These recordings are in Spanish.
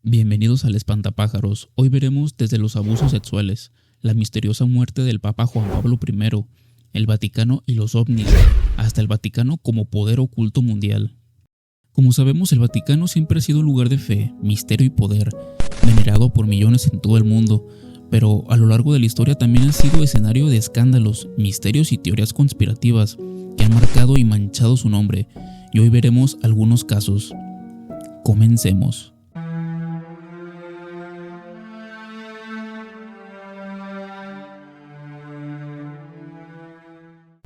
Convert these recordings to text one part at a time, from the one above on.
Bienvenidos al Espantapájaros. Hoy veremos desde los abusos sexuales, la misteriosa muerte del Papa Juan Pablo I, el Vaticano y los ovnis, hasta el Vaticano como poder oculto mundial. Como sabemos, el Vaticano siempre ha sido un lugar de fe, misterio y poder, venerado por millones en todo el mundo, pero a lo largo de la historia también ha sido escenario de escándalos, misterios y teorías conspirativas que han marcado y manchado su nombre, y hoy veremos algunos casos. Comencemos.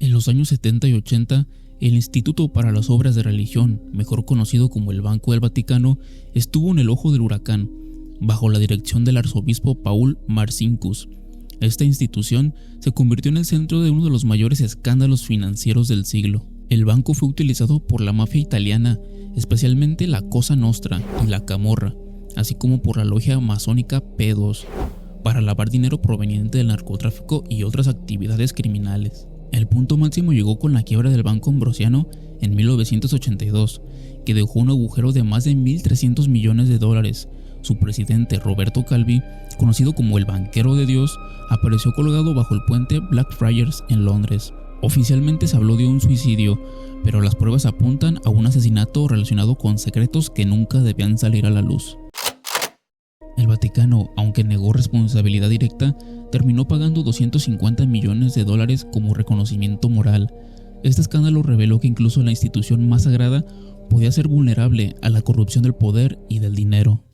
En los años 70 y 80, el Instituto para las Obras de Religión, mejor conocido como el Banco del Vaticano, estuvo en el ojo del huracán, bajo la dirección del arzobispo Paul Marcinkus. Esta institución se convirtió en el centro de uno de los mayores escándalos financieros del siglo. El banco fue utilizado por la mafia italiana, especialmente la Cosa Nostra y la Camorra, así como por la logia masónica P2, para lavar dinero proveniente del narcotráfico y otras actividades criminales. El punto máximo llegó con la quiebra del Banco Ambrosiano en 1982, que dejó un agujero de más de 1.300 millones de dólares. Su presidente, Roberto Calvi, conocido como el banquero de Dios, apareció colgado bajo el puente Blackfriars en Londres. Oficialmente se habló de un suicidio, pero las pruebas apuntan a un asesinato relacionado con secretos que nunca debían salir a la luz. El Vaticano, aunque negó responsabilidad directa, terminó pagando 250 millones de dólares como reconocimiento moral. Este escándalo reveló que incluso la institución más sagrada podía ser vulnerable a la corrupción del poder y del dinero.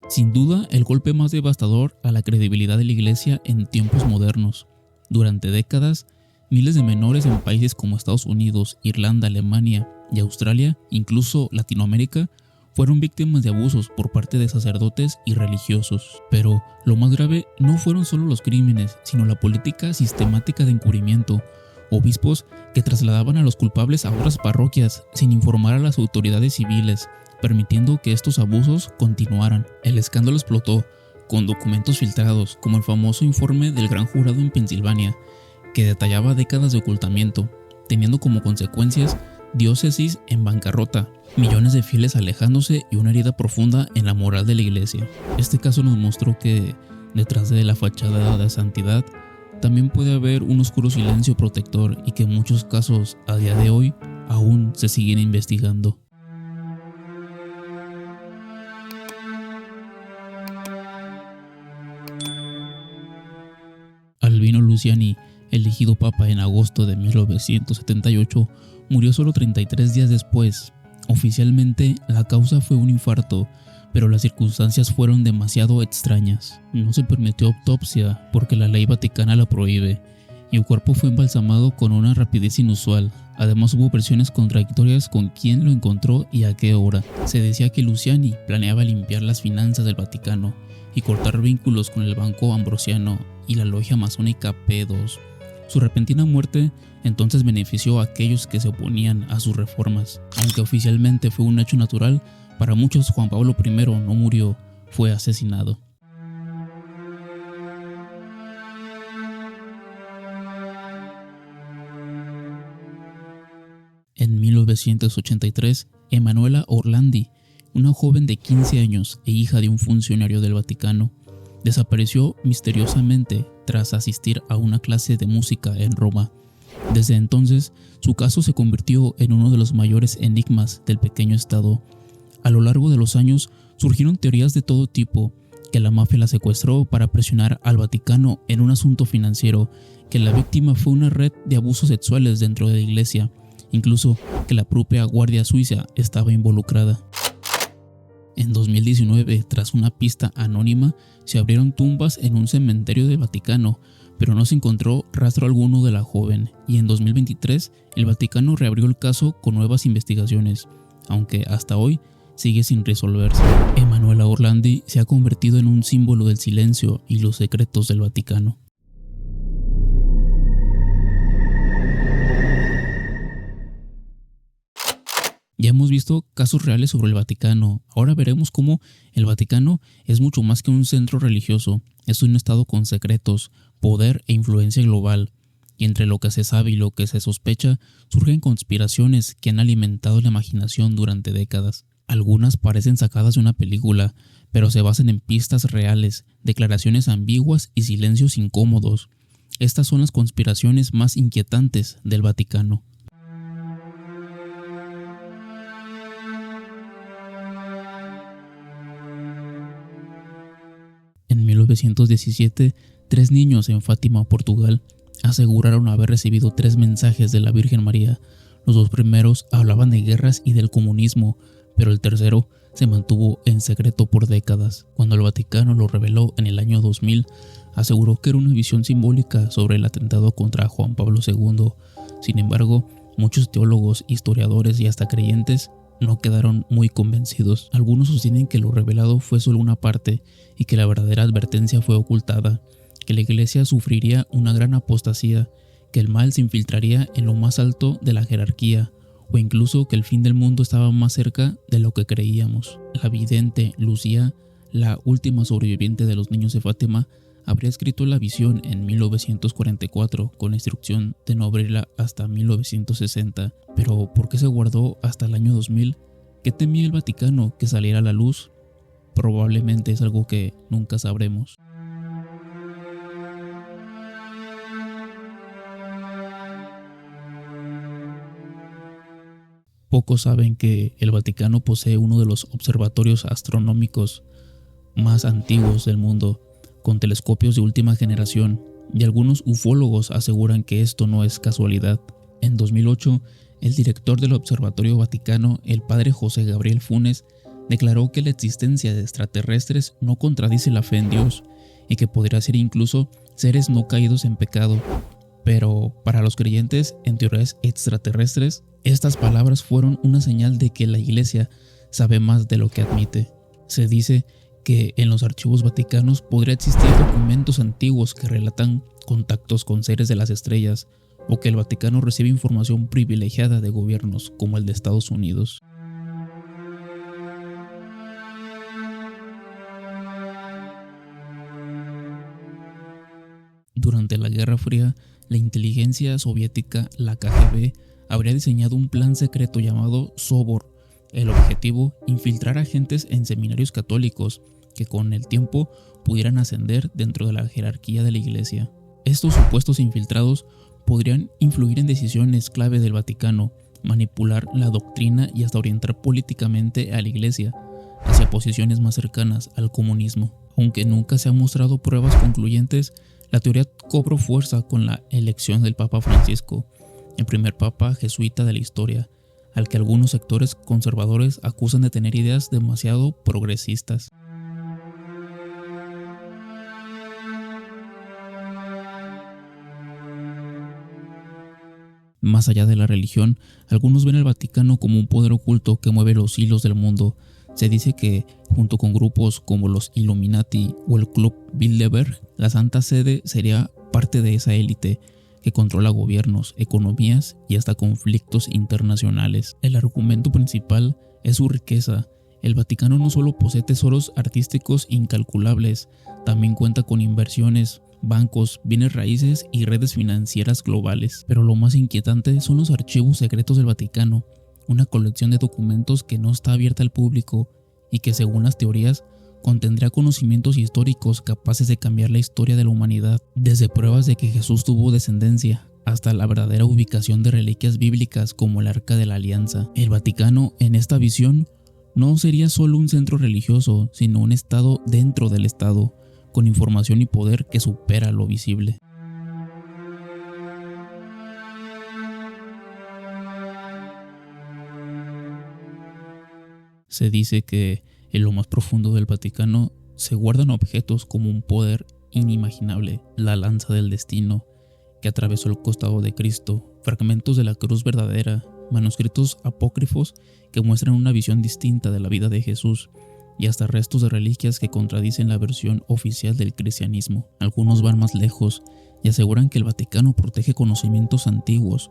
Sin duda, el golpe más devastador a la credibilidad de la Iglesia en tiempos modernos. Durante décadas, miles de menores en países como Estados Unidos, Irlanda, Alemania y Australia, incluso Latinoamérica, fueron víctimas de abusos por parte de sacerdotes y religiosos. Pero lo más grave no fueron solo los crímenes, sino la política sistemática de encubrimiento. Obispos que trasladaban a los culpables a otras parroquias sin informar a las autoridades civiles, permitiendo que estos abusos continuaran. El escándalo explotó con documentos filtrados, como el famoso informe del Gran Jurado en Pensilvania, que detallaba décadas de ocultamiento, teniendo como consecuencias diócesis en bancarrota, millones de fieles alejándose y una herida profunda en la moral de la Iglesia. Este caso nos mostró que detrás de la fachada de santidad también puede haber un oscuro silencio protector y que en muchos casos a día de hoy aún se siguen investigando. Albino Luciani, elegido papa en agosto de 1978, murió solo 33 días después. Oficialmente, la causa fue un infarto, pero las circunstancias fueron demasiado extrañas. No se permitió autopsia porque la ley vaticana la prohíbe, y el cuerpo fue embalsamado con una rapidez inusual. Además, hubo versiones contradictorias con quién lo encontró y a qué hora. Se decía que Luciani planeaba limpiar las finanzas del Vaticano y cortar vínculos con el Banco Ambrosiano y la logia masónica P2. Su repentina muerte entonces benefició a aquellos que se oponían a sus reformas. Aunque oficialmente fue un hecho natural, para muchos Juan Pablo I no murió, fue asesinado. En 1983, Emanuela Orlandi, una joven de 15 años e hija de un funcionario del Vaticano, desapareció misteriosamente tras asistir a una clase de música en Roma. Desde entonces, su caso se convirtió en uno de los mayores enigmas del pequeño estado. A lo largo de los años, surgieron teorías de todo tipo, que la mafia la secuestró para presionar al Vaticano en un asunto financiero, que la víctima fue una red de abusos sexuales dentro de la iglesia, incluso que la propia Guardia Suiza estaba involucrada. En 2019, tras una pista anónima, se abrieron tumbas en un cementerio del Vaticano, pero no se encontró rastro alguno de la joven, y en 2023 el Vaticano reabrió el caso con nuevas investigaciones, aunque hasta hoy sigue sin resolverse. Emanuela Orlandi se ha convertido en un símbolo del silencio y los secretos del Vaticano. Ya hemos visto casos reales sobre el Vaticano. Ahora veremos cómo el Vaticano es mucho más que un centro religioso. Es un estado con secretos, poder e influencia global. y entre lo que se sabe y lo que se sospecha surgen conspiraciones que han alimentado la imaginación durante décadas. Algunas parecen sacadas de una película, pero se basan en pistas reales, declaraciones ambiguas y silencios incómodos. Estas son las conspiraciones más inquietantes del Vaticano. En 1917, 3 niños en Fátima, Portugal, aseguraron haber recibido 3 mensajes de la Virgen María. Los 2 primeros hablaban de guerras y del comunismo, pero el tercero se mantuvo en secreto por décadas. Cuando el Vaticano lo reveló en el año 2000, aseguró que era una visión simbólica sobre el atentado contra Juan Pablo II. Sin embargo, muchos teólogos, historiadores y hasta creyentes no quedaron muy convencidos. Algunos sostienen que lo revelado fue solo una parte y que la verdadera advertencia fue ocultada, que la Iglesia sufriría una gran apostasía, que el mal se infiltraría en lo más alto de la jerarquía, o incluso que el fin del mundo estaba más cerca de lo que creíamos. La vidente Lucía, la última sobreviviente de los niños de Fátima, habría escrito la visión en 1944 con la instrucción de no abrirla hasta 1960. Pero ¿por qué se guardó hasta el año 2000? ¿Qué temía el Vaticano que saliera a la luz? Probablemente es algo que nunca sabremos. Pocos saben que el Vaticano posee uno de los observatorios astronómicos más antiguos del mundo, con telescopios de última generación, y algunos ufólogos aseguran que esto no es casualidad. En 2008, el director del Observatorio Vaticano, el padre José Gabriel Funes, declaró que la existencia de extraterrestres no contradice la fe en Dios y que podría ser incluso seres no caídos en pecado. Pero para los creyentes en teorías extraterrestres, estas palabras fueron una señal de que la Iglesia sabe más de lo que admite. Se dice que en los archivos vaticanos podría existir documentos antiguos que relatan contactos con seres de las estrellas, o que el Vaticano recibe información privilegiada de gobiernos como el de Estados Unidos. Durante la Guerra Fría, la inteligencia soviética, la KGB, habría diseñado un plan secreto llamado Sobor. El objetivo, infiltrar agentes en seminarios católicos que con el tiempo pudieran ascender dentro de la jerarquía de la Iglesia. Estos supuestos infiltrados podrían influir en decisiones clave del Vaticano, manipular la doctrina y hasta orientar políticamente a la Iglesia hacia posiciones más cercanas al comunismo. Aunque nunca se han mostrado pruebas concluyentes, la teoría cobró fuerza con la elección del Papa Francisco, el primer papa jesuita de la historia, al que algunos sectores conservadores acusan de tener ideas demasiado progresistas. Más allá de la religión, algunos ven al Vaticano como un poder oculto que mueve los hilos del mundo. Se dice que, junto con grupos como los Illuminati o el Club Bilderberg, la Santa Sede sería parte de esa élite que controla gobiernos, economías y hasta conflictos internacionales. El argumento principal es su riqueza. El Vaticano no solo posee tesoros artísticos incalculables, también cuenta con inversiones, bancos, bienes raíces y redes financieras globales. Pero lo más inquietante son los archivos secretos del Vaticano, una colección de documentos que no está abierta al público y que, según las teorías, contendrá conocimientos históricos capaces de cambiar la historia de la humanidad, desde pruebas de que Jesús tuvo descendencia hasta la verdadera ubicación de reliquias bíblicas como el Arca de la Alianza. El Vaticano, en esta visión, no sería solo un centro religioso, sino un estado dentro del estado, con información y poder que supera lo visible. Se dice que en lo más profundo del Vaticano se guardan objetos como un poder inimaginable, la lanza del destino que atravesó el costado de Cristo, fragmentos de la cruz verdadera, manuscritos apócrifos que muestran una visión distinta de la vida de Jesús, y hasta restos de reliquias que contradicen la versión oficial del cristianismo. Algunos van más lejos y aseguran que el Vaticano protege conocimientos antiguos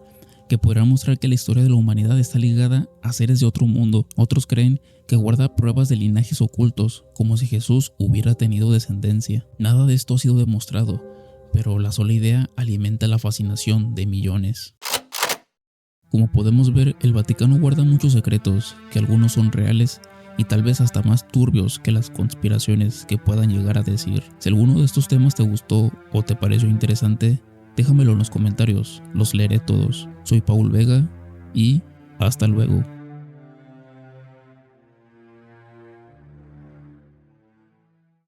que podrán mostrar que la historia de la humanidad está ligada a seres de otro mundo. Otros creen que guarda pruebas de linajes ocultos, como si Jesús hubiera tenido descendencia. Nada de esto ha sido demostrado, pero la sola idea alimenta la fascinación de millones. Como podemos ver, el Vaticano guarda muchos secretos, que algunos son reales y tal vez hasta más turbios que las conspiraciones que puedan llegar a decir. Si alguno de estos temas te gustó o te pareció interesante, déjamelo en los comentarios, los leeré todos. Soy Paul Vega y hasta luego.